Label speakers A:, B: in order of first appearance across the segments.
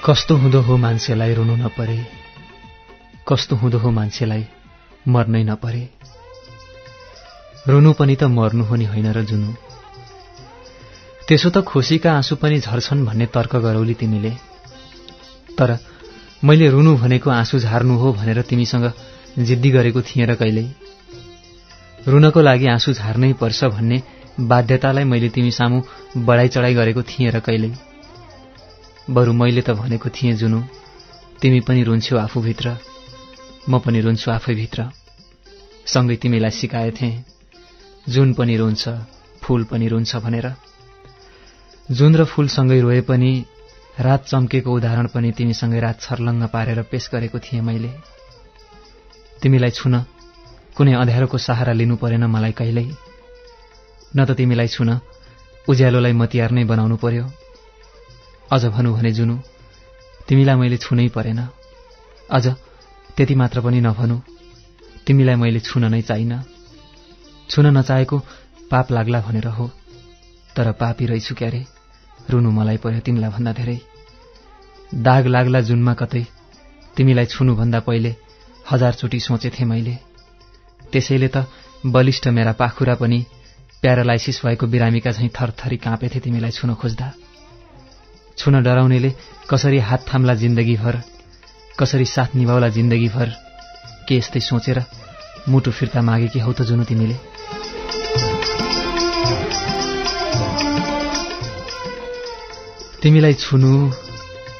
A: कस्तो हुँदो हो मान्छेलाई रुनु नपरे, कस्तो हुँदो हो मान्छेलाई मर्नै नपरे। रुनु पनि त मर्नु हो नि होइन र जुनु। त्यसो त खुसीका आँसु पनि झर्छन् भन्ने तर्क गरौली तिमीले। तर मैले रुनु भनेको आँसु झार्नु हो भनेर तिमीसँग जिद्दी गरेको थिएँ र कहिल्यै। रुनको लागि आँसु झार्नै पर्छ भन्ने बाध्यतालाई मैले तिमी सामु बढाइ चढाइ गरेको थिएँ र कहिल्यै। बरु मैले त भनेको थिएँ जुनु, तिमी पनि रुन्छौ आफूभित्र, म पनि रुन्छु आफैभित्र। सँगै तिमीलाई सिकाएथे जुन पनि रुन्छ, फूल पनि रुन्छ भनेर। जुन र फूल सँगै रोए पनि रात चम्केको उदाहरण पनि तिमीसँगै रात छर्लङ्ग पारेर पेश गरेको थिएँ मैले। तिमीलाई छुन कुनै अँध्यारोको सहारा लिनु परेन मलाई कहिल्यै। न त तिमीलाई छुन उज्यालोलाई मतियार नै बनाउनु पर्यो। अझ भनौँ भने जुनु, तिमीलाई मैले छुनै परेन। अझ त्यति मात्र पनि नभनौँ, तिमीलाई मैले छुन नै चाहिन। छुन नचाहेको पाप लाग्ला भनेर हो, तर पापी रहेछु क्यारे। रुनु मलाई पर्यो तिमीलाई भन्दा धेरै। दाग लाग्ला जुनमा कतै, तिमीलाई छुनुभन्दा पहिले 1000 चोटि सोचेथे मैले। त्यसैले त बलिष्ठ मेरा पाखुरा पनि प्यारालाइसिस भएको बिरामीका झैं थरथरी काँपेथे तिमीलाई छुन खोज्दा। छुन डराउनेले कसरी हात थाम्ला जिन्दगीभर, कसरी साथ निभाउला जिन्दगीभर, के यस्तै सोचेर मुटु फिर्ता मागेकी हौ त जुनु तिमीले। तिमीलाई छुनु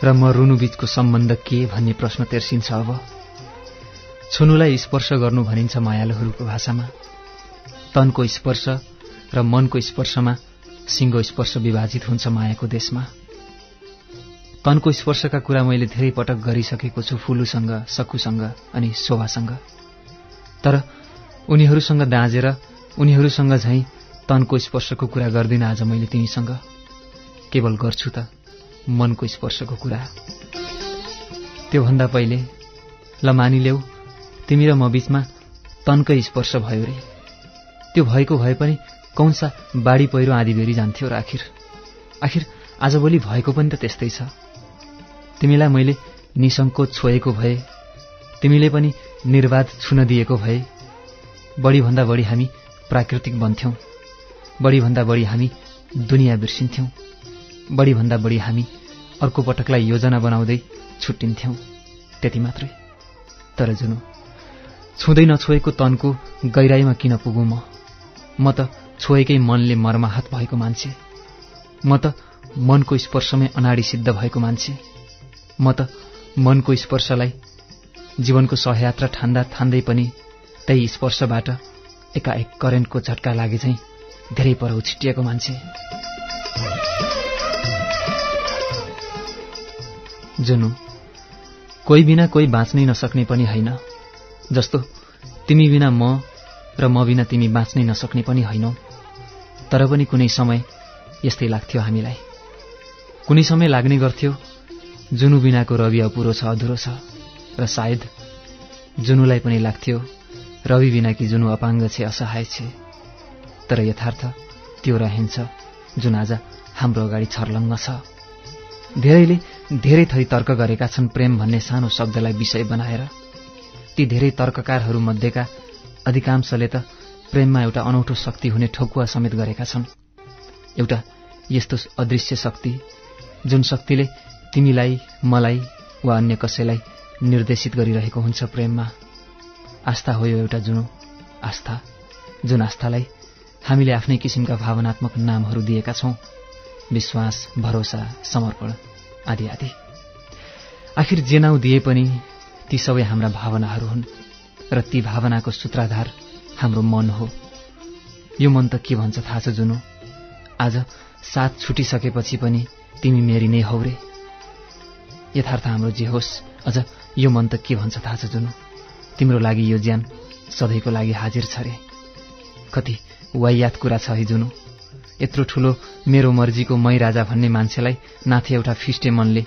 A: र म रुनु बीचको सम्बन्ध के भन्ने प्रश्न तेर्सिन्छ अब। छुनुलाई स्पर्श गर्नु भनिन्छ मायालुहरूको भाषामा। तनको स्पर्श र मनको स्पर्शमा सिङ्गो स्पर्श विभाजित हुन्छ मायाको देशमा। तनको स्पर्शका कुरा मैले धेरै पटक गरिसकेको छु फुलुसँग, सखुसँग अनि शोभासँग। तर उनीहरूसँग दाँजेर उनीहरूसँग झैं तनको स्पर्शको कुरा गर्दिन आज मैले तिमीसँग। केवल गर्छु त मनको स्पर्शको कुरा। त्योभन्दा पहिले ल मानिलेऊ तिमी र म बीचमा तनकै स्पर्श भयो रे। त्यो भएको भए पनि कौनसा बाढी पहिरो आँधी बेरी जान्थ्यो र आखिर आजभोलि भएको पनि त त्यस्तै छ। तिमीलाई मैले निसङ्कोच छोएको भए, तिमीले पनि निर्वाध छुन दिएको भए, बढीभन्दा बढी हामी प्राकृतिक बन्थ्यौं, बढीभन्दा बढी हामी दुनियाँ बिर्सिन्थ्यौं, बढीभन्दा बढी हामी अर्को पटकलाई योजना बनाउँदै छुट्टिन्थ्यौं। त्यति मात्रै। तर जुनु, छुँदै नछोएको तनको गहिराईमा किन पुगुँ म? म त छोएकै मनले मर्माहत भएको मान्छे। म त मनको स्पर्शमै अनाडी सिद्ध भएको मान्छे। म त मनको स्पर्शलाई जीवनको सहयात्रा ठान्दै पनि त्यही स्पर्शबाट एकाएक करेन्टको झट्का लागे झैं धेरै पर उछिटिएको मान्छे। जुनु, कोही बिना कोही बाँच्नै नसक्ने पनि होइन, जस्तो तिमी बिना म र म बिना तिमी बाँच्नै नसक्ने पनि होइनौ। तर पनि कुनै समय यस्तै लाग्थ्यो हामीलाई। कुनै समय लाग्ने गर्थ्यो जुनु बिनाको रवि अपुरो छ, अधुरो छ। र सायद जुनुलाई पनि लाग्थ्यो रवि बिनाकी जुनु अपाङ्ग छे, असहाय छे। तर यथार्थ त्यो रहन्छ जुन आज हाम्रो अगाडि छर्लङ्ग छ। धेरैले धेरै थरी तर्क गरेका छन् प्रेम भन्ने सानो शब्दलाई विषय बनाएर। ती धेरै तर्ककारहरू मध्येका अधिकांशले त प्रेममा एउटा अनौठो शक्ति हुने ठोकुवा समेत गरेका छन्। एउटा यस्तो अदृश्य शक्ति जुन शक्तिले तिमीलाई, मलाई वा अन्य कसैलाई निर्देशित गरिरहेको हुन्छ प्रेममा। आस्था हो यो एउटा जुनु, आस्था। जुन आस्थालाई हामीले आफ्नै किसिमका भावनात्मक नामहरू दिएका छौं, विश्वास, भरोसा, समर्पण आदि आदि। आखिर जे नाउँ दिए पनि ती सबै हाम्रा भावनाहरू हुन् र ती भावनाको सूत्राधार हाम्रो मन हो। यो मन त के भन्छ थाहा छ जुनु? आज साथ छुटिसकेपछि पनि तिमी मेरी नै हौ रे। यथार्थ हाम्रो जे होस्, अझ यो मन त के भन्छ थाहा छ जुनु? तिम्रो लागि यो ज्यान सधैँको लागि हाजिर छ रे। कति वाहियात कुरा छ है जुनु। यत्रो ठूलो मेरो मर्जीको मै राजा भन्ने मान्छेलाई नाथे एउटा फिस्टे मनले,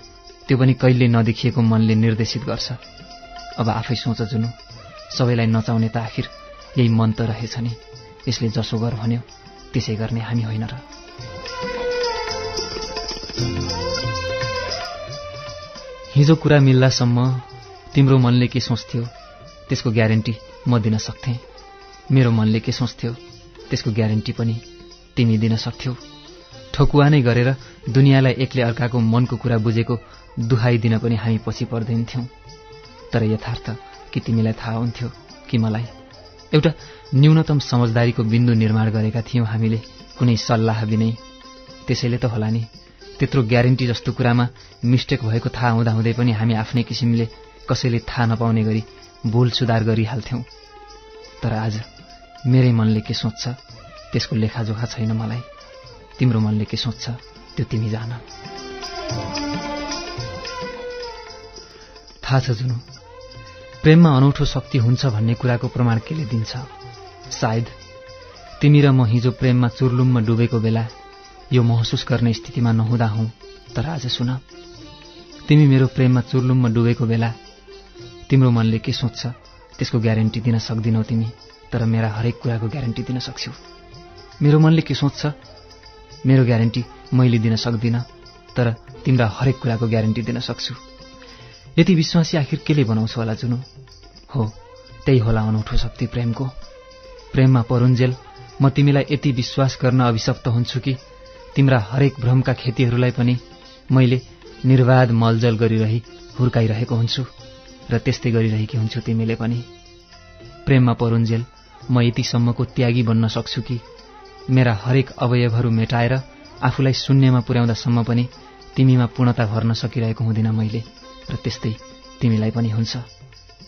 A: त्यो पनि कहिले नदेखिएको मनले निर्देशित गर्छ। अब आफै सोच जुनु, सबैलाई नचाउने त आखिर यही मन त रहेछ नि। यसले जसो गर भन्यो त्यसै गर्ने हामी होइन र। हिजो कुरा मिल्लासम्म तिम्रो मनले के सोच्थ्यो त्यसको ग्यारेन्टी म दिन सक्थेँ। मेरो मनले के सोच्थ्यो त्यसको ग्यारेन्टी पनि तिमी दिन सक्थ्यौ। ठोकुवा नै गरेर दुनियाँलाई एकले अर्काको मनको कुरा बुझेको दुहाई दिन पनि हामी पछि पर्दैनथ्यौं। तर यथार्थ कि तिमीलाई थाहा हुन्थ्यो कि मलाई? एउटा न्यूनतम समझदारीको बिन्दु निर्माण गरेका थियौं हामीले, कुनै सल्लाह बिनै। त्यसैले त होला नि त्यत्रो ग्यारेन्टी जस्तो कुरामा मिस्टेक भएको थाहा हुँदाहुँदै पनि हामी आफ्नै किसिमले कसैले थाहा नपाउने गरी भूल सुधार गरिहाल्थ्यौं। तर आज मेरै मनले के सोच्छ त्यसको लेखाजोखा छैन मलाई। तिम्रो मनले के सोच्छ त्यो तिमी जान। थाहा छ जुनु, प्रेममा अनौठो शक्ति हुन्छ भन्ने कुराको प्रमाण केले दिन्छ? सायद तिमी र म हिजो प्रेममा चुर्लुममा डुबेको बेला यो महसुस गर्ने स्थितिमा नहुँदा हौं। तर आज सुन, तिमी मेरो प्रेममा चुर्लुममा डुबेको बेला तिम्रो मनले के सोच्छ त्यसको ग्यारेन्टी दिन सक्दिनौ तिमी, तर मेरा हरेक कुराको ग्यारेन्टी दिन सक्छौ। मेरो मनले के सोच्छ मेरो ग्यारेन्टी मैले दिन सक्दिन, तर तिम्रा हरेक कुराको ग्यारेन्टी दिन सक्छु। यति विश्वासी आखिर केले बनाउँछ होला जुनु? हो, त्यही होला अनौठो शक्ति प्रेमको। प्रेममा परुन्जेल म तिमीलाई यति विश्वास गर्न अभिशप्त हुन्छु कि तिम्रा हरेक भ्रमका खेतीहरूलाई पनि मैले निर्वाध मलजल गरिरही हुर्काइरहेको हुन्छु र त्यस्तै गरिरहेकी हुन्छु तिमीले पनि। प्रेममा परुन्जेल म यतिसम्मको त्यागी बन्न सक्छु कि मेरा हरेक अवयवहरू मेटाएर आफूलाई शून्यमा पुर्याउँदासम्म पनि तिमीमा पूर्णता भर्न सकिरहेको हुँदिन मैले। र त्यस्तै तिमीलाई पनि हुन्छ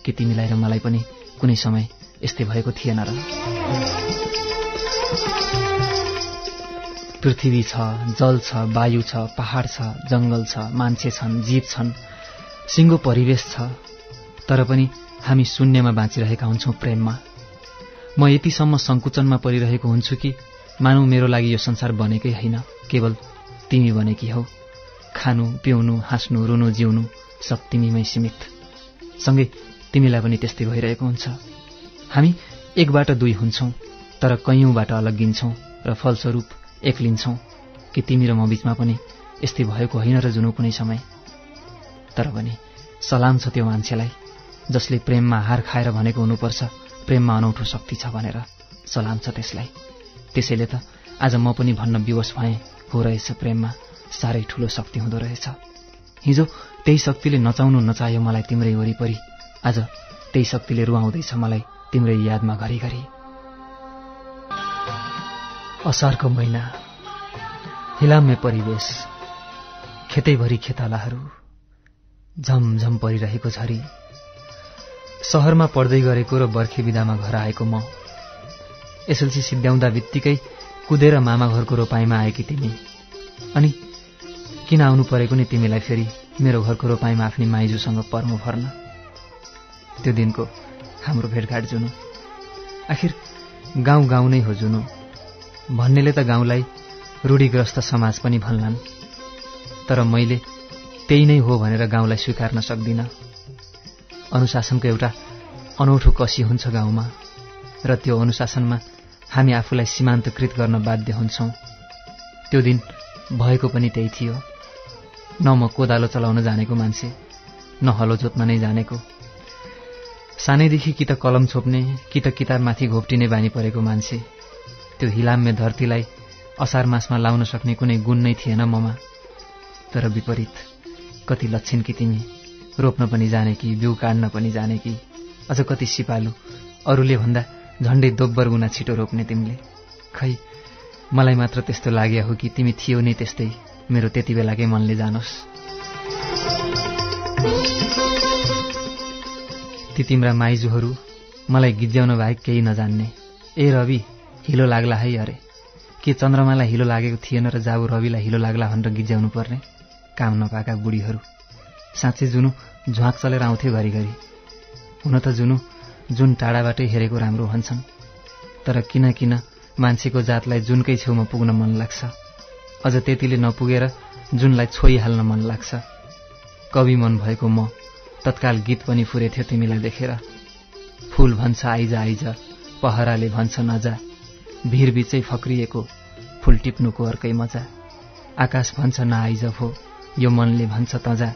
A: कि तिमीलाई र मलाई पनि कुनै समय यस्तै भएको थिएन र? पृथ्वी छ, जल छ, वायु छ, पहाड छ, जंगल छ, मान्छे छन्, जीव छन्, सिङ्गो परिवेश छ, तर पनि हामी शून्यमा बाँचिरहेका हुन्छौं प्रेममा। म यतिसम्म संकुचनमा परिरहेको हुन्छु कि मानौ मेरो लागि यो संसार बनेकै होइन, केवल तिमी बनेकी हौ। खानु, पिउनु, हाँस्नु, रुनु, जिउनु सब तिमीमै सीमित। सँगै तिमीलाई पनि त्यस्तै भइरहेको हुन्छ। हामी एकबाट दुई हुन्छौं, तर कैयौंबाट अलग्गिन्छौं र फलस्वरूप एक्लिन्छौं। कि तिमी र म बीचमा पनि यस्तै भएको होइन र जुनु कुनै समय? तर पनि सलाम छ त्यो मान्छेलाई जसले प्रेममा हार खाएर भनेको हुनुपर्छ प्रेममा अनौठो शक्ति छ भनेर। सलाम छ त्यसलाई। त्यसैले त आज म पनि भन्न विवश भएँ, हो रहेछ प्रेममा साह्रै ठूलो शक्ति हुँदो रहेछ। हिजो त्यही शक्तिले नचाउनु नचाह्यो मलाई तिम्रै वरिपरि, आज त्यही शक्तिले रुवाउँदैछ मलाई तिम्रै यादमा घरिघरि। असारको महिना, हिलाम्य परिवेश, खेतैभरि खेतालाहरू, झमझम परिरहेको झरी, शहरमा पढ्दै गरेको र बर्खे बिदामा घर आएको म, एसएलसी सिद्ध्याउँदा बित्तिकै कुदेर मामा घरको रोपाईँमा आएकी तिमी। अनि किन आउनु परेको नि तिमीलाई फेरि मेरो घरको रोपाईँमा आफ्नी माइजूसँग पर्मो भर्न? त्यो दिनको हाम्रो भेटघाट जुनु, आखिर गाउँ गाउँ नै हो जुनु। भन्नेले त गाउँलाई रूढिग्रस्त समाज पनि भन्लान्, तर मैले त्यही नै हो भनेर गाउँलाई स्वीकार्न सक्दिन। अनुशासनको एउटा अनौठो कसी हुन्छ गाउँमा, र त्यो अनुशासनमा हामी आफूलाई सीमान्तकृत गर्न बाध्य हुन्छौं। त्यो दिन भएको पनि त्यही थियो। न म कोदालो चलाउन जानेको मान्छे, न हलो जोत्न नै जानेको, सानैदेखि कि त कलम छोप्ने कि त किताबमाथि घोप्टिने बानी परेको मान्छे। त्यो हिलाम्य धरतीलाई असार मासमा लाउन सक्ने कुनै गुण नै थिएन ममा। तर विपरीत कति लक्षण कि तिमी, रोप्न पनि जानेकी, बिउ काट्न पनि जानेकी, अझ कति सिपालु, अरूले भन्दा झण्डै दोब्बर गुना छिटो रोप्ने तिमीले। खै मलाई मात्र त्यस्तो लाग्यो हो कि तिमी थियौ नै त्यस्तै, मेरो त्यति बेलाकै मनले जानोस्। ती तिम्रा माइजूहरू मलाई गिज्याउन बाहेक केही नजान्ने। ए रवि, हिलो लाग्ला है, अरे के चन्द्रमालाई हिलो लागेको थिएन र जाबु रविलाई हिलो लाग्ला भनेर गिज्याउनु पर्ने? काम नपाएका बुढीहरू। साँच्चै जुनु झ्वाक चलेर आउँथ्यो घरिघरि। हुन त जुनु जुन टाढाबाटै हेरेको राम्रो भन्छन्, तर किन किन मान्छेको जातलाई जुनकै छेउमा पुग्न मन लाग्छ, अझ त्यतिले नपुगेर जुनलाई छोइहाल्न मन लाग्छ। कवि मन भएको म तत्काल गीत पनि फुरेथ्यो तिमीलाई देखेर। फूल भन्छ आइज आइज, पहराले भन्छ नजा, भिर बीचै फक्रिएको फूल टिप्नुको अर्कै मजा। आकाश भन्छ नआइज भो, यो मनले भन्छ तजा,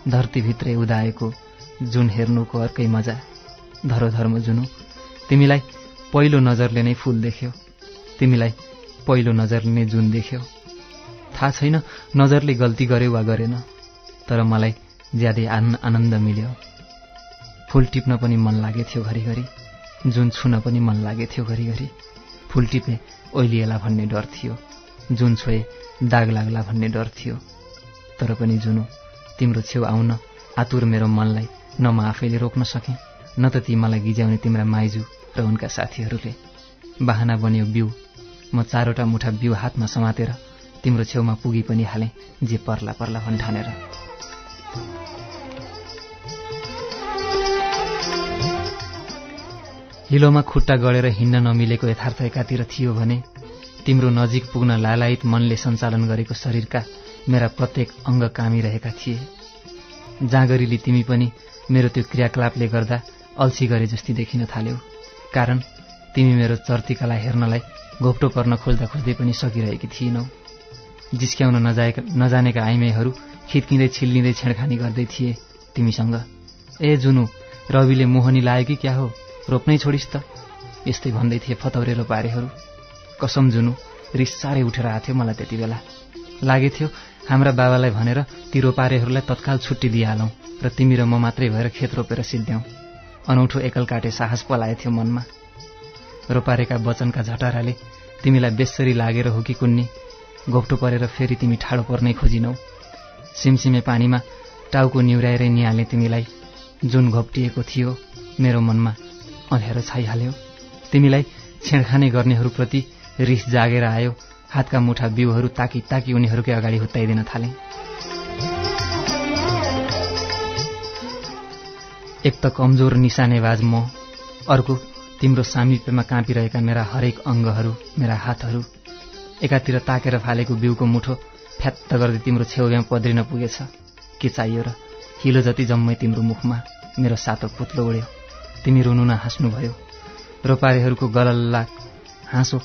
A: धरतीभित्रै उदाएको जुन हेर्नुको अर्कै मजा। धरोधर्म जुनु, तिमीलाई पहिलो नजरले नै फूल देख्यो, तिमीलाई पहिलो नजरले नै जुन देख्यो। थाहा छैन नजरले गल्ती गर्यो वा गरेन, तर मलाई ज्यादै आनन्द मिल्यो। फूल टिप्न पनि मन लागेथ्यो घरिघरि, जुन छुन पनि मन लागेथ्यो घरिघरि। फूल टिपे ओइलिएला भन्ने डर थियो, जुन छोए दाग लाग्ला भन्ने डर थियो। तर पनि जुनु, तिम्रो छेउ आउन आतुर मेरो मनलाई न म आफैले रोक्न सकेँ, न त ती मलाई गिज्याउने तिम्रा माइजू र उनका साथीहरूले। बहाना बन्यो बिउ, म 4वटा मुठा बिउ हातमा समातेर तिम्रो छेउमा पुगी पनि हालेँ, जे पर्ला पर्ला भन्ठानेर। हिलोमा खुट्टा गडेर हिँड्न नमिलेको यथार्थ एकातिर थियो भने तिम्रो नजिक पुग्न लालायित मनले सञ्चालन गरेको शरीरका मेरा प्रत्येक अङ्ग कामिरहेका थिए। जाँगरीले तिमी पनि मेरो त्यो क्रियाकलापले गर्दा अल्छी गरे जस्ती देखिन थाल्यौ, कारण तिमी मेरो चर्तीकला हेर्नलाई घोप्टो पर्न खोज्दा खोज्दै पनि सकिरहेकी थिइनौ। जिस्क्याउन नजानेका आइमाईहरू खित्किँदै छिल्लिँदै छेडखानी गर्दै थिए तिमीसँग। ए जुनु, रविले मोहनी लायो कि क्या हो, रोप्नै छोडिस् त, यस्तै भन्दै थिए फतौरेलो पारेहरू। कसम जुनु, रिस साह्रै उठेर आथ्यो मलाई त्यति बेला। लागेथ्यो हाम्रा बाबालाई भनेर ती रोपारेहरूलाई तत्काल छुट्टी दिइहालौँ र तिमी र म मात्रै भएर खेत रोपेर सिद्ध्याउँ। अनौठो एकल काटे साहस पलाएथ्यो मनमा। रोपारेका वचनका झटाराले तिमीलाई बेसरी लागेर हो कि कुन्नी, घोप्टो परेर फेरि तिमी ठाडो पर्नै खोजिनौ। सिमसिमे पानीमा टाउको निहुराएरै निहाले तिमीलाई। जुन घोप्टिएको थियो मेरो मनमा अँध्यारो छाइहाल्यो। तिमीलाई छेडखाने गर्नेहरूप्रति रिस जागेर आयो। हातका मुठा बिउहरू ताकी ताकी उनीहरूकै अगाडि हुत्ताइदिन थाले। एक त कमजोर निशानेबाज म, अर्को तिम्रो सामिप्यमा काँपिरहेका मेरा हरेक अङ्गहरू, मेरा हातहरू। एकातिर ताकेर फालेको बिउको मुठो फ्यात्त गर्दै तिम्रो छेउमा पद्रिन पुगेछ। के चाहियो र? हिलो जति जम्मै तिम्रो मुखमा मेरो सातो पुत्लो उड्यो। तिमी रुनु न हाँस्नुभयो। रोपारेहरूको गलल्ला हाँसो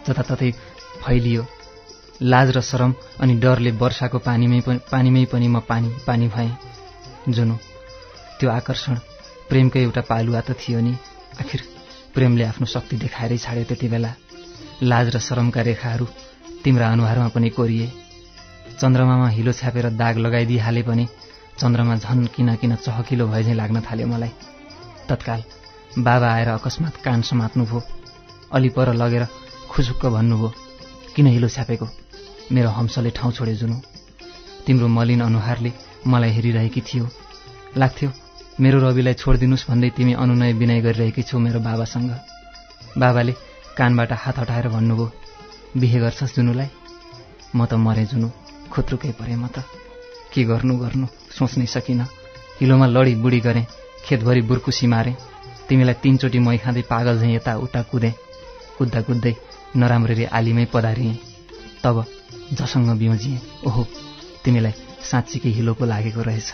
A: जताततै फैलियो। लाज र शरम अनि डरले वर्षाको पानीमै पनि म पानी भएँ। जुनु, त्यो आकर्षण प्रेमकै एउटा पालुवा त थियो नि। आखिर प्रेमले आफ्नो शक्ति देखाएरै छाड्यो त्यति बेला। लाज र शरमका रेखाहरू तिम्रा अनुहारमा पनि कोरिए। चन्द्रमामा हिलो छ्यापेर दाग लगाइदिइहाले पनि चन्द्रमा झन् किन चहकिलो भए झैँ लाग्न थाल्यो मलाई। तत्काल बाबा आएर अकस्मात कान समात्नुभयो। अलि पर लगेर खुसुक्क भन्नुभयो, किन हिलो छ्यापेको? मेरो हम्सले ठाउँ छोड्यो जुनु। तिम्रो मलिन अनुहारले मलाई हेरिरहेकी थियो। लाग्थ्यो मेरो रविलाई छोडिदिनुस् भन्दै तिमी अनुनय विनय गरिरहेकी छौ मेरो बाबासँग। बाबाले कानबाट हात हटाएर भन्नुभयो, बिहे गर्छस् जुनुलाई? म त मरे जुनु, खुत्रुकै परे म त। के गर्नु सोच्नै सकिन। हिलोमा लडी बुढी गरेँ, खेतभरि बुर्कुसी मारेँ। तिमीलाई 3 चोटि मै खाँदै पागल झैँ यता उता कुदेँ। कुद्दा कुद्दै नराम्ररी आलीमै पधारिएँ। तब झसँग बिउजिएँ। ओहो, तिमीलाई साँच्चीकै हिलो पो लागेको रहेछ।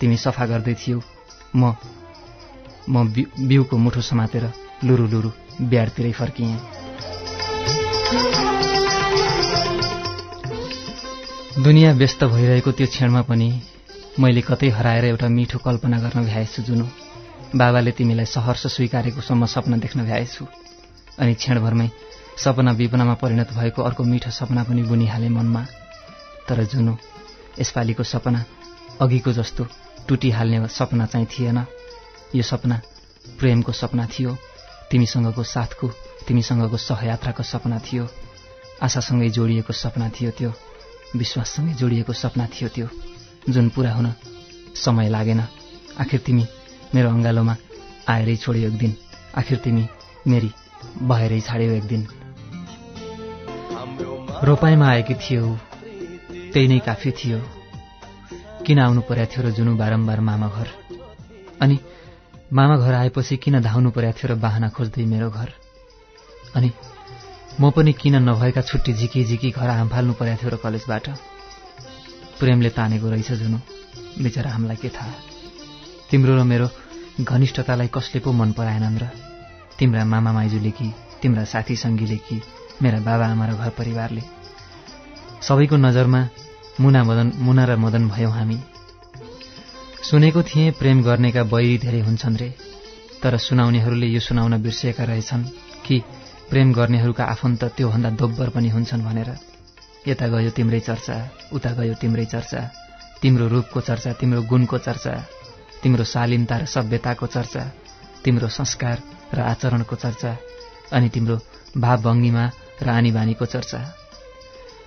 A: तिमी सफा गर्दै थियौ। म बिउको मुठो समातेर लुरु लुरु ब्याडतिरै फर्किएँ। दुनियाँ व्यस्त भइरहेको त्यो क्षणमा पनि मैले कतै हराएर एउटा मिठो कल्पना गर्न भ्याएछु जुनु। बाबाले तिमीलाई सहर्ष स्वीकारेको सम्म सपना देख्न भ्याएछु। अनि क्षणभरमै सपना विपनामा परिणत भएको अर्को मिठो सपना पनि बुनिहाले मनमा। तर जुनु, यसपालिको सपना अघिको जस्तो टुटिहाल्ने सपना चाहिँ थिएन। यो सपना प्रेमको सपना थियो। तिमीसँगको साथको, तिमीसँगको सहयात्राको सपना थियो। आशासँगै जोडिएको सपना थियो त्यो। विश्वाससँगै जोडिएको सपना थियो त्यो, जुन पूरा हुन समय लागेन। आखिर तिमी मेरो अङ्गालोमा आएरै छोड्यो एक दिन। आखिर तिमी मेरी भएरै छाड्यौ एक दिन। रोपाइँमा आएकी थियौ, त्यही नै काफी थियो। किन आउनु पर्या थियो र जुनु बारम्बार मामा घर? अनि मामा घर आएपछि किन धाउनु पर्या थियो र बाहना खोज्दै मेरो घर? अनि म पनि किन नभएका छुट्टी झिकी झिकी घर हाम्फाल्नु पर्या थियो र कलेजबाट? प्रेमले तानेको रहेछ जुनु, बिचरा हामीलाई के थाहा। तिम्रो र मेरो घनिष्ठतालाई कसले पो मन पराएनन् र? तिम्रा मामा माइजूले कि, तिम्रा साथी सङ्गीले कि, मेरा बाबा आमा र घर परिवारले? सबैको नजरमा मुना र मदन भयौँ हामी। सुनेको थिएँ प्रेम गर्नेका बैरी धेरै हुन्छन् रे, तर सुनाउनेहरूले यो सुनाउन बिर्सिएका रहेछन् कि प्रेम गर्नेहरूका आफन्त त्योभन्दा दोब्बर पनि हुन्छन् भनेर। यता गयो तिम्रै चर्चा, उता गयो तिम्रै चर्चा, तिम्रो रूपको चर्चा, तिम्रो गुणको चर्चा, तिम्रो शालीनता र सभ्यताको चर्चा, तिम्रो संस्कार र आचरणको चर्चा, अनि तिम्रो भावभङ्गिमा र आनीबानीको चर्चा।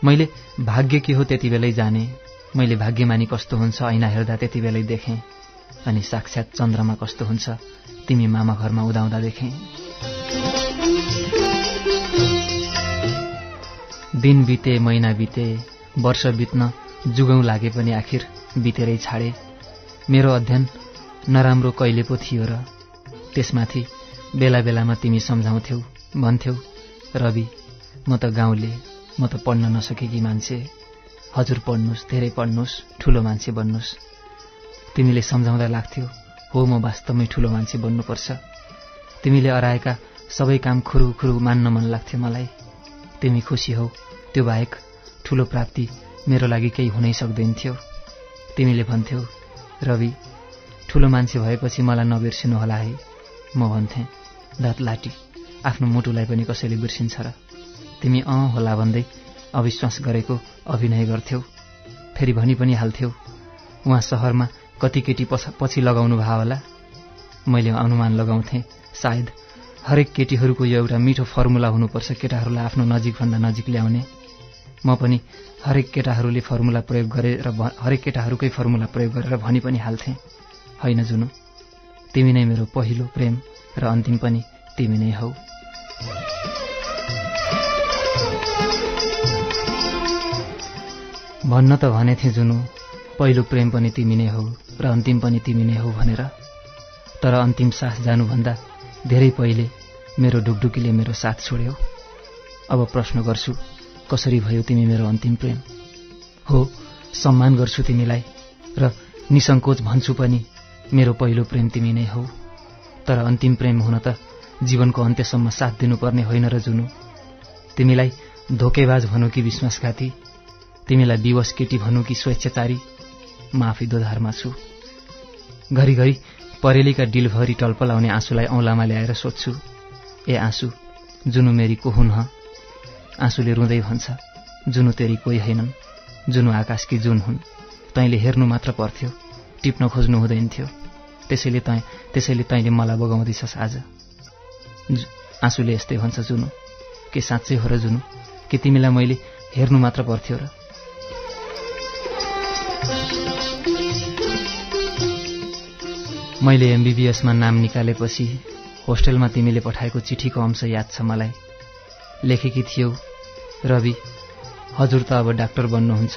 A: मैले भाग्य के हो त्यति बेलै जाने, मैले भाग्यमानी कस्तो हुन्छ ऐना हेर्दा त्यति बेलै देखेँ, अनि साक्षात् चन्द्रमा कस्तो हुन्छ तिमी मामा घरमा उदाउँदा देखेँ। दिन बिते, महिना बिते, वर्ष बित्न जुगौं लागे पनि आखिर बितेरै छाडे। मेरो अध्ययन नराम्रो कहिले पो थियो र, त्यसमाथि बेला बेलामा तिमी सम्झाउँथ्यौ, भन्थ्यौ, रवि म त गाउँले, म त पढ्न नसकेकी मान्छे, हजुर पढ्नुस्, धेरै पढ्नुस्, ठूलो मान्छे बन्नुस्। तिमीले सम्झाउँदा लाग्थ्यो हो म वास्तवमै ठूलो मान्छे बन्नुपर्छ। तिमीले अराएका सबै काम खुरु खुरु मान्न मन लाग्थ्यो मलाई। तिमी खुसी हौ, त्यो बाहेक ठूलो प्राप्ति मेरो लागि केही हुनै सक्दैन थियो। तिमीले भन्थ्यौ, रवि ठूलो मान्छे भएपछि मलाई नबिर्सिनु होला है। म भन्थेँ, दात लाटी, आफ्नो मुटुलाई पनि कसैले बिर्सिन्छ र। तिमी होला भन्दै अविश्वास गरेको अभिनय गर्थ्यौ। फेरि भनी पनि हाल्थ्यौ, उहाँ शहरमा कति केटी पछि लगाउनु भयो होला। मैले अनुमान लगाउँथेँ, सायद हरेक केटीहरूको यो एउटा मिठो फर्मुला हुनुपर्छ केटाहरूलाई आफ्नो नजिकभन्दा नजिक ल्याउने। म पनि हरेक केटाहरूले फर्मुला प्रयोग गरेर हरेक केटाहरूकै फर्मुला प्रयोग गरेर भनी पनि हाल्थेँ, होइन जुनु, तिमी नै मेरो पहिलो प्रेम र अन्तिम पनि तिमी नै हौ। भन्न त भनेथे जुनु, पहिलो प्रेम पनि तिमी नै हौ र अन्तिम पनि तिमी नै हौ भनेर, तर अन्तिम सास जानुभन्दा धेरै पहिले मेरो ढुकढुकीले मेरो साथ छोड्यौ। अब प्रश्न गर्छु, कसरी भयो तिमी मेरो अन्तिम प्रेम? हो, सम्मान गर्छु तिमीलाई र निसङ्कोच भन्छु पनि मेरो पहिलो प्रेम तिमी नै हौ, तर अन्तिम प्रेम हुन त जीवनको अन्त्यसम्म साथ दिनुपर्ने होइन र जुनु। तिमीलाई धोकेबाज भनौँ कि विश्वासघाती, तिमीलाई विवश केटी भनौँ कि स्वेच्छाचारी, म आफै दोधारमा छु। घरिघरि परेलीका डिलभरि टल्पलाउने आँसुलाई औँलामा ल्याएर सोध्छु, ए आँसु जुनु मेरी को हुन् ह? आँसुले रुँदै भन्छ, जुनु तेरी कोही हैनन्, जुनु आकाशकी जुन हुन्, तैँले हेर्नु मात्र पर्थ्यो, टिप्न खोज्नु हुँदैन थियो, त्यसैले तैँले मलाई बगाउँदैछस् आज। आँसुले यस्तै भन्छ, जुनु के साँच्चै हो र जुनु, कि तिमीलाई मैले हेर्नु मात्र पर्थ्यो र? मैले एमबीबीएसमा नाम निकालेपछि होस्टेलमा तिमीले पठाएको चिठीको अंश याद छ मलाई। लेखेकी थियौ, रवि हजुर त अब डाक्टर बन्नुहुन्छ,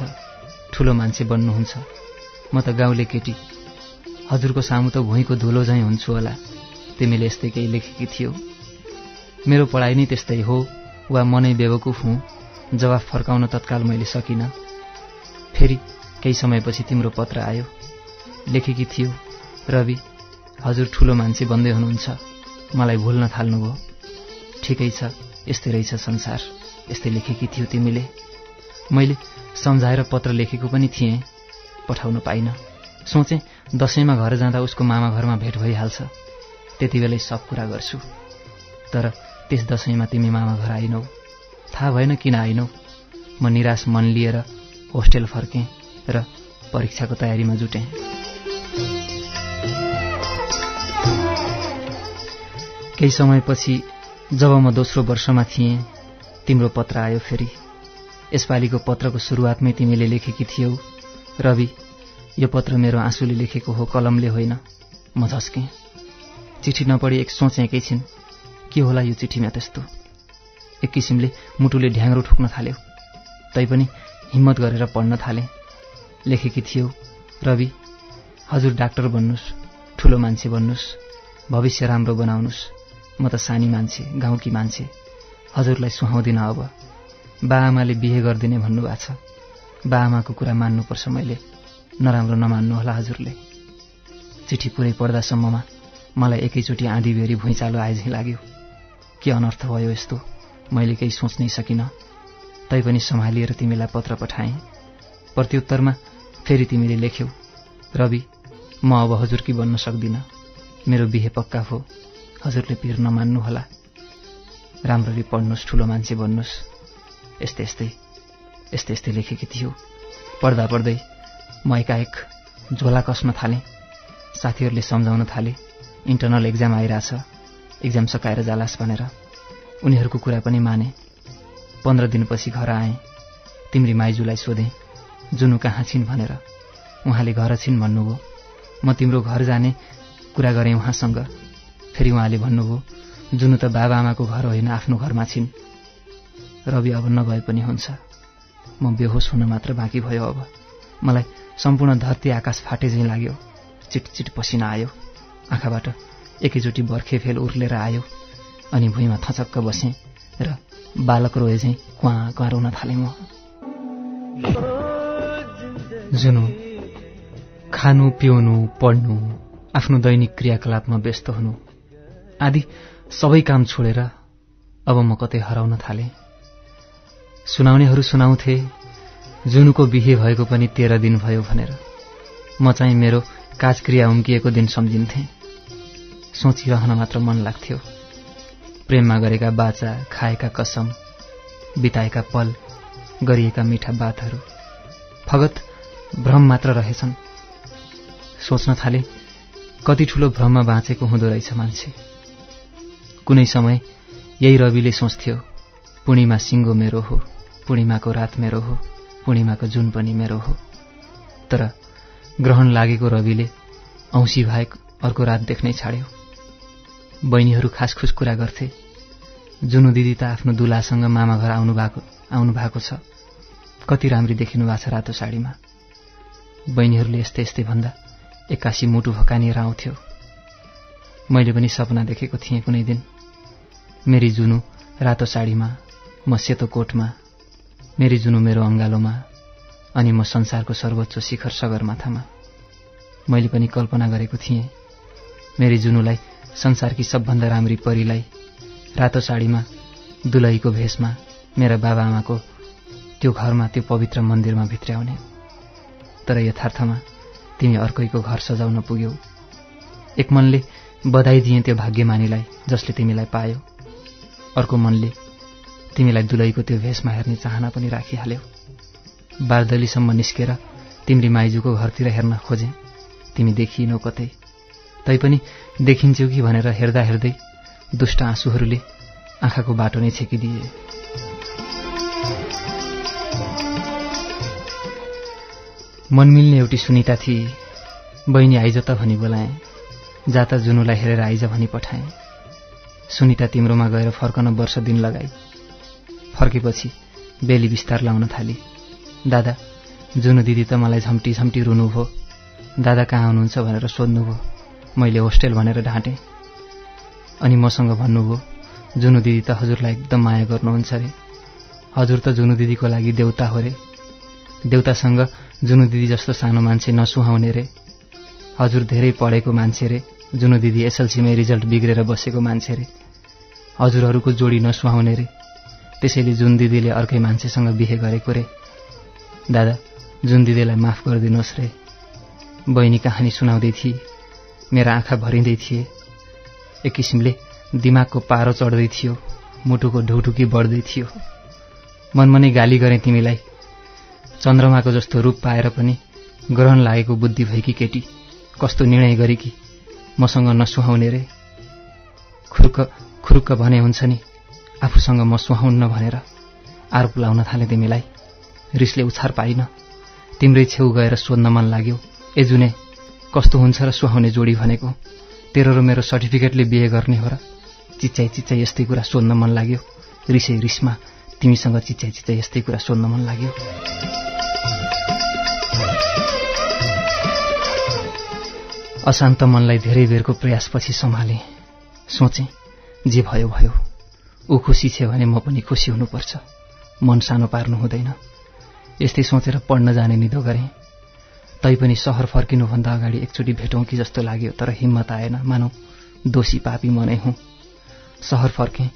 A: ठूलो मान्छे बन्नुहुन्छ, म त गाउँले केटी, हजुरको सामु त भुइँको धुलो झैँ हुन्छु होला। तिमीले यस्तै केही लेखेकी थियौ। मेरो पढाइ नै त्यस्तै हो वा म नै बेवकुफ हुँ, जवाफ फर्काउन तत्काल मैले सकिनँ। फेरि केही समयपछि तिम्रो पत्र आयो। लेखेकी थियौ, रवि हजुर ठूलो मान्छे बन्दै हुनुहुन्छ, मलाई भुल्न थाल्नुभयो। ठिकै छ, यस्तै रहेछ संसार, यस्तै लेखेकी थियो तिमीले। मैले सम्झाएर पत्र लेखेको पनि थिएँ, पठाउन पाइनँ। सोचेँ दशैंमा घर जाँदा उसको मामा घरमा भेट भइहाल्छ, त्यति बेलै सब कुरा गर्छु। तर त्यस दशैंमा तिमी मामा घर आइनौ। थाहा भएन किन आइनौ। म निराश मन लिएर होस्टेल फर्केँ र परीक्षाको तयारीमा जुटेँ। केही समयपछि जब म दोस्रो वर्षमा थिएँ, तिम्रो पत्र आयो फेरि। यसपालिको पत्रको सुरुवातमै तिमीले लेखेकी थियौ, रवि यो पत्र मेरो आँसुले लेखेको हो, कलमले होइन। म झस्केँ। चिठी नपढी सोचेँ एकैछिन, के होला यो चिठीमा त्यस्तो? एक किसिमले मुटुले ढ्याङ्ग्रो ठोक्न थाल्यो। तैपनि हिम्मत गरेर पढ्न थालेँ। लेखेकी थियौ, रवि हजुर डाक्टर बन्नुस्, ठूलो मान्छे बन्नुस्, भविष्य राम्रो बनाउनुस्, म त सानी मान्छे, गाउँकी मान्छे, हजुरलाई सुहाउँदिन। अब बाआमाले बिहे गर्दिने भन्नुभएको छ, बाआमाको कुरा मान्नुपर्छ मैले, नराम्रो नमान्नुहोला हजुरले। चिठी पुरै पढ्दासम्ममा मलाई एकैचोटि आँधी बेरी भुइँचालो आए झैँ लाग्यो। के अनर्थ भयो यस्तो, मैले केही सोच्नै सकिनँ। तैपनि सम्हालिएर तिमीलाई पत्र पठाएँ। प्रत्युत्तरमा फेरि तिमीले लेख्यौ, रवि म अब हजुरकी बन्न सक्दिनँ। मेरो बिहे पक्का हो, हजुरले पिर नमान्नुहोला। राम्ररी पढ्नुहोस्, ठुलो मान्छे बन्नुहोस्। यस्तै लेखेकी थियो। पढ्दा पढ्दै म एकाएक झोला कस्न थालेँ। साथीहरूले सम्झाउन थाले, इन्टर्नल एक्जाम आइरहेछ, एक्जाम सकाएर जालास् भनेर। उनीहरूको कुरा पनि माने। 15 दिनपछि घर आएँ। तिम्री माइजूलाई सोधेँ जुनु कहाँ छिन् भनेर। उहाँले घर छिन् भन्नुभयो। म तिम्रो घर जाने कुरा गरेँ उहाँसँग। फेरि उहाँले भन्नुभयो जुनु त बाबाआमाको घर होइन, आफ्नो घरमा छिन्। रवि अब नगए पनि हुन्छ, म बेहोस हुन मात्र बाँकी भयो। अब मलाई सम्पूर्ण धरती आकाश फाटे झैँ लाग्यो। चिटचिट पसिना आयो। आँखाबाट एकैचोटि बर्खे फेल उर्लेर आयो। अनि भुइँमा थचक्क बसेँ र बालक रोए झैँ क्वाँ क्वाँ रोन थालेँ म। जुनु, खानु, पिउनु, पढ्नु, आफ्नो दैनिक क्रियाकलापमा व्यस्त हुनु आदि सबै काम छोडेर अब म कतै हराउन थालेँ। सुनाउनेहरू सुनाउँथे जुनुको बिहे भएको पनि 13 दिन भयो भनेर। म चाहिँ मेरो काजक्रिया उम्किएको दिन सम्झिन्थेँ। सोचिरहन मात्र मन लाग्थ्यो। प्रेममा गरेका बाचा, खाएका कसम, बिताएका पल, गरिएका मिठा बातहरू फगत भ्रम मात्र रहेछन्। सोच्न थाले कति ठूलो भ्रममा बाँचेको हुँदो रहेछ मान्छे। कुनै समय यही रविले सोच्थ्यो पूर्णिमा सिङ्गो मेरो हो, पूर्णिमाको रात मेरो हो, पूर्णिमाको जुन पनि मेरो हो। तर ग्रहण लागेको रविले औँसी बाहेक अर्को रात देख्नै छाड्यो। बहिनीहरू खासखुस कुरा गर्थे, जुनु दिदी त आफ्नो दुलासँग मामा घर आउनु भएको छ, कति राम्री देखिनु भएको छ रातो साडीमा। बहिनीहरूले यस्तै भन्दा एक्कासी मुटु भकानिएर आउँथ्यो। मैले पनि सपना देखेको थिएँ कुनै दिन, मेरी जुनु रातो साडीमा, म सेतो कोटमा, मेरी जुनु मेरो अङ्गालोमा, अनि म संसारको सर्वोच्च शिखर सगरमाथामा। मैले पनि कल्पना गरेको थिएँ मेरी जुनुलाई, संसारकी सबभन्दा राम्री परीलाई रातो साडीमा, दुलहीको भेषमा मेरा बाबाआमाको त्यो घरमा, त्यो पवित्र मन्दिरमा भित्र्याउने। तर यथार्थमा तिमी अर्कैको घर सजाउन पुग्यौ। एक मनले बधाई दिएँ त्यो भाग्यमानीलाई जसले तिमीलाई पायो। अर्को मनले तिमीलाई दुलहीको त्यो भेषमा हेर्ने चाहना पनि राखिहाल्यौ। बारदलीसम्म निस्केर तिम्री माइजूको घरतिर हेर्न खोजेँ, तिमी देखिनौ कतै। तैपनि देखिन्छौ कि भनेर हेर्दा हेर्दै दुष्ट आँसुहरूले आँखाको बाटो नै छेकिदिए। मन मिल्ने एउटी सुनिता थिए। बहिनी आइज त भनी बोलाएँ, जाता जुनुलाई हेरेर आइज भनी पठाएँ। सुनिता तिम्रोमा गएर फर्कन वर्ष दिन लगाई। फर्केपछि बेली बिस्तार लाउन थाली। दादा, जुनु दिदी त मलाई झम्टी झम्टी रुनुभयो। दादा कहाँ हुनुहुन्छ भनेर सोध्नुभयो। मैले होस्टेल भनेर ढाँटेँ। अनि मसँग भन्नुभयो, जुनु दिदी त हजुरलाई एकदम माया गर्नुहुन्छ रे, हजुर त जुनु दिदीको लागि देउता हो रे, देउतासँग जुनु दिदी जस्तो सानो मान्छे नसुहाउने रे, हजुर धेरै पढेको मान्छे रे, जुनु दिदी एसएलसीमै रिजल्ट बिग्रेर बसेको मान्छे रे, हजुरहरूको जोडी नसुहाउने रे, त्यसैले जुन दिदीले अर्कै मान्छेसँग बिहे गरेको रे। दादा, जुन दिदीलाई माफ गरिदिनुहोस् रे। बहिनी कहानी सुनाउँदै थिए, मेरा आँखा भरिँदै थिए। एक किसिमले दिमागको पारो चढ्दै थियो, मुटुको ढुकढुकी बढ्दै थियो। मनमनै गाली गरेँ तिमीलाई, चन्द्रमाको जस्तो रूप पाएर पनि ग्रहण लागेको बुद्धि भएकी केटी, कस्तो निर्णय गरे कि मसँग नसुहाउने रे। खुरुक्क भने हुन्छ नि, आफूसँग म सुहाउन्न भनेर आरोप लाउन थाले तिमीलाई। रिसले उछार पाइन। तिम्रै छेउ गएर सोध्न मन लाग्यो, ए जुने, कस्तो हुन्छ र सुहाउने जोडी भनेको? तेरो र मेरो सर्टिफिकेटले बिहे गर्ने हो र? चिच्चाइ यस्तै कुरा सोध्न मन लाग्यो। रिसमा तिमीसँग चिच्चाइ यस्तै कुरा सोध्न मन लाग्यो। अशान्त मनलाई धेरै बेरको प्रयासपछि सम्हालेँ। सोचेँ, जे भयो भयो, ऊ खुसी छ भने म पनि खुसी हुनुपर्छ, मन सानो पार्नु हुँदैन। यस्तै सोचेर पढ्न जाने निधो गरेँ। तैपनि सहर फर्किनुभन्दा अगाडि एकचोटि भेटौँ कि जस्तो लाग्यो, तर हिम्मत आएन, मानौ दोषी पापी म नै हुँ। सहर फर्केँ।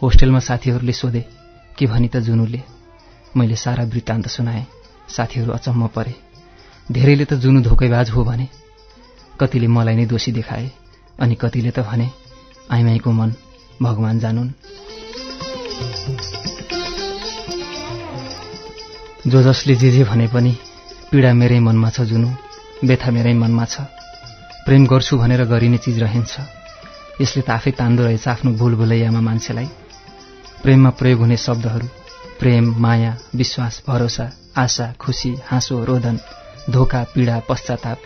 A: होस्टेलमा साथीहरूले सोधे, के भनी त जुनुले? मैले सारा वृत्तान्त सुनाएँ। साथीहरू अचम्म परे। धेरैले त जुनु धोकेबाज हो भने। कतिले मलाई नै दोषी देखाए अनि कतिले त भने आइमाईको मन भगवान जानुन्। जो जसले जे भने पनि पीडा मेरै मनमा छ जुनु, व्यथा मेरै मनमा छ। प्रेम गर्छु भनेर गरिने चिज रहन्छ, यसले त आफै तान्दो रहेछ आफ्नो भुलभुलैयामा मान्छेलाई। प्रेममा प्रयोग हुने शब्दहरू प्रेम, माया, विश्वास, भरोसा, आशा, खुसी, हाँसो, रोदन, धोका, पीडा, पश्चाताप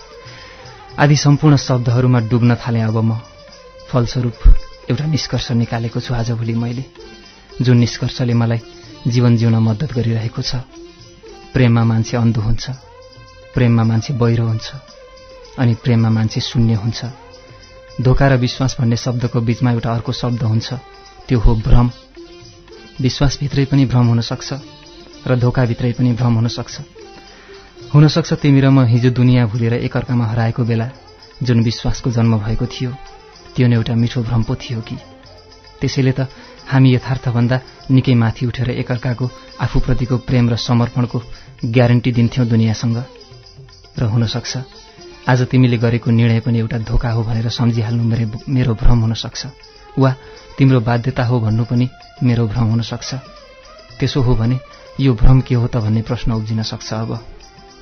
A: आदि सम्पूर्ण शब्दहरूमा डुब्न थाले अब म। फलस्वरूप एउटा निष्कर्ष निकालेको छु आजभोलि मैले, जुन निष्कर्षले मलाई जीवन जिउन मद्दत गरिरहेको छ। प्रेममा मान्छे अन्धो हुन्छ, प्रेममा मान्छे बहिरो हुन्छ अनि प्रेममा मान्छे शून्य हुन्छ। धोका र विश्वास भन्ने शब्दको बीचमा एउटा अर्को शब्द हुन्छ, त्यो हो भ्रम। विश्वासभित्रै पनि भ्रम हुन सक्छ र धोकाभित्रै पनि भ्रम हुन सक्छ। हुन सक्छ तिमी र म हिजो दुनियाँ भुलेर एकअर्कामा हराएको बेला जुन विश्वासको जन्म भएको थियो त्यो नै एउटा मिठो भ्रम पो थियो कि। त्यसैले त हामी यथार्थभन्दा निकै माथि उठेर एकअर्काको आफूप्रतिको प्रेम र समर्पणको ग्यारेन्टी दिन्थ्यौं दुनियाँसँग। र हुन सक्छ आज तिमीले गरेको निर्णय पनि एउटा धोका हो भनेर सम्झिहाल्नु मेरो भ्रम हुन सक्छ, वा तिम्रो बाध्यता हो भन्नु पनि मेरो भ्रम हुन सक्छ। त्यसो हो भने यो भ्रम के हो त भन्ने प्रश्न उब्जिन सक्छ। अब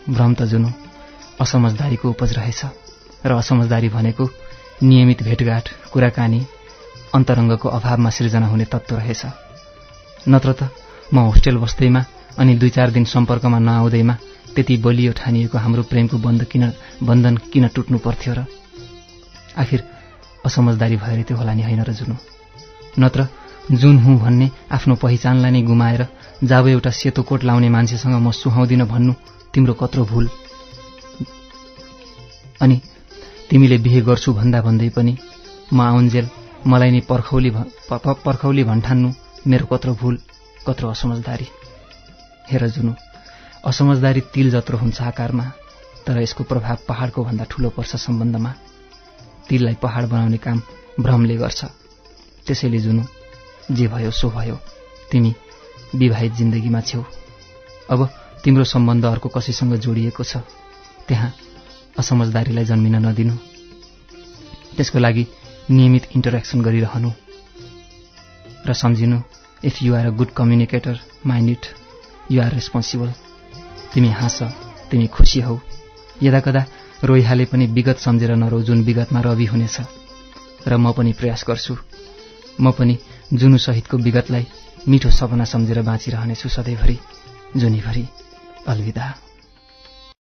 A: भ्रम त जुन असमझदारीको उपज रहेछ, र असमझदारी भनेको नियमित भेटघाट, कुराकानी, अन्तरङ्गको अभावमा सिर्जना हुने तत्त्व रहेछ। नत्र त म होस्टेल बस्दैमा अनि 2-4 दिन सम्पर्कमा नआउँदैमा त्यति बलियो ठानिएको हाम्रो प्रेमको बन्धन किन टुट्नु पर्थ्यो र? आखिर असमझदारी भएर त्यो होला नि, होइन र जुनु? नत्र जुन हुँ भन्ने आफ्नो पहिचानलाई नै गुमाएर जब एउटा सेतो कोट लाउने मान्छेसँग म सुहाउँदिन भन्नु तिम्रो कत्रो भूल। अनि तिमीले बिहे गर्छु भन्दा भन्दै पनि म आउन्जेल मलाई नै पर्खौली भन्ठान्नु मेरो कत्रो भूल, कत्रो असमझदारी। हेर जुनु, असमझदारी तिल जत्रो हुन्छ आकारमा, तर यसको प्रभाव पहाडको भन्दा ठूलो पर्छ सम्बन्धमा। तिललाई पहाड बनाउने काम भ्रमले गर्छ। त्यसैले जुनु, जे भयो सो भयो, तिमी विवाहित जिन्दगीमा छेउ। अब तिम्रो सम्बन्ध अर्को कसैसँग जोडिएको छ, त्यहाँ असमझदारीलाई जन्मिन नदिनु। त्यसको लागि नियमित इन्टरेक्सन गरिरहनु र सम्झिनु, if you are a good communicator, mind it, you are responsible. तिमी हाँस, तिमी खुसी हौ, यदाकदा रोइहाले पनि विगत सम्झेर नरौ जुन विगतमा रवि हुनेछ। र म पनि प्रयास गर्छु, म पनि जुनु सहितको विगतलाई मिठो सपना सम्झेर बाँचिरहनेछु सधैँभरि, जुनीभरि। अलविदा।